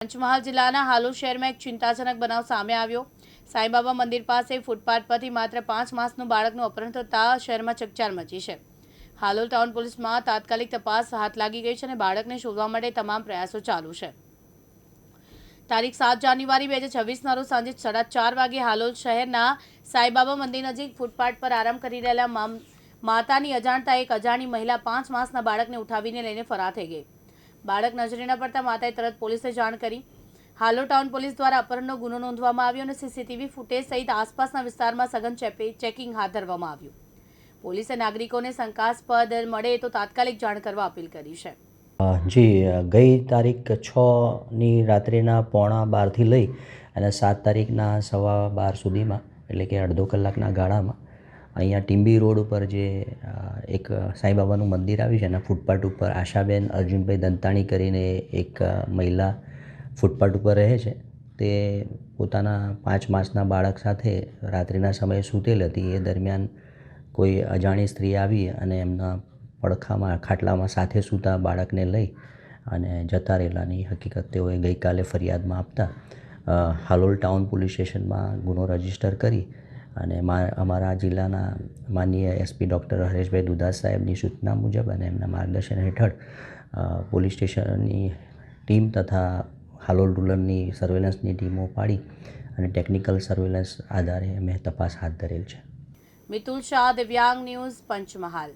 પંચમહાલ જિલ્લાના હાલોલ શહેરમાં એક ચિંતાજનક બનાવ સામે આવ્યો। સાંઈબાબા મંદિર પાસે ફૂટપાથ પરથી માત્ર 5 માસનું બાળકનું અપહરણ થતાં શહેરમાં ચકચાર મચી છે। હાલોલ ટાઉન પોલીસમાં તાત્કાલિક તપાસ હાથ લાગી ગઈ છે અને બાળકને શોધવા માટે તમામ પ્રયાસો ચાલુ છે। તારીખ 7 જાન્યુઆરી 2026ના રોજ સાંજે 4:30 વાગે હાલોલ શહેરના સાંઈબાબા મંદિર નજીક ફૂટપાથ પર આરામ કરી રહેલા માતાની અજાણતા એક અજાણી મહિલા 5 માસના બાળકને ઉઠાવીને લઈને ફરાર થઈ ગઈ। બાળક નજરે ન પડતા માતાએ તરત પોલીસને જાણ કરી। હાલોલ ટાઉન પોલીસ દ્વારા અપહરણનો ગુનો નોંધવામાં આવ્યો અને સીસીટીવી ફૂટેજ સહિત આસપાસના વિસ્તારમાં સઘન ચેકિંગ હાથ ધરવામાં આવ્યું। પોલીસે નાગરિકોને શંકાસ્પદ મળે તો તાત્કાલિક જાણ કરવા અપીલ કરી છે। જી ગઈ તારીખ 6ની રાત્રિના 11:15થી લઈ અને 7 તારીખના 12:15 સુધીમાં એટલે કે અડધો કલાકના ગાળામાં અહીંયા ટીંબી રોડ ઉપર જે એક સાંઈબાબાનું મંદિર આવ્યું છે એના ફૂટપાથ ઉપર આશાબેન અર્જુનભાઈ દંતાણી કરીને એક મહિલા ફૂટપાથ ઉપર રહે છે। તે પોતાના 5 માસના બાળક સાથે રાત્રિના સમયે સૂતેલ હતી। એ દરમિયાન કોઈ અજાણી સ્ત્રી આવી અને એમના પડખામાં ખાટલામાં સાથે સૂતા બાળકને લઈ અને જતા રહેલાની હકીકત તેઓએ ગઈકાલે ફરિયાદમાં આપતા હાલોલ ટાઉન પોલીસ સ્ટેશનમાં ગુનો રજીસ્ટર કરી અને અમારા જિલ્લાના માનનીય એસપી ડૉક્ટર હરેશભાઈ દુધાત સાહેબની સૂચના મુજબ અને એમના માર્ગદર્શન હેઠળ પોલીસ સ્ટેશનની ટીમ તથા હાલોલ રૂરલની સર્વેલન્સની ટીમો પાડી અને ટેકનિકલ સર્વેલન્સ આધારે અમે તપાસ હાથ ધરેલ છે। મિતુલ શાહ, દિવ્યાંગ ન્યૂઝ, પંચમહાલ।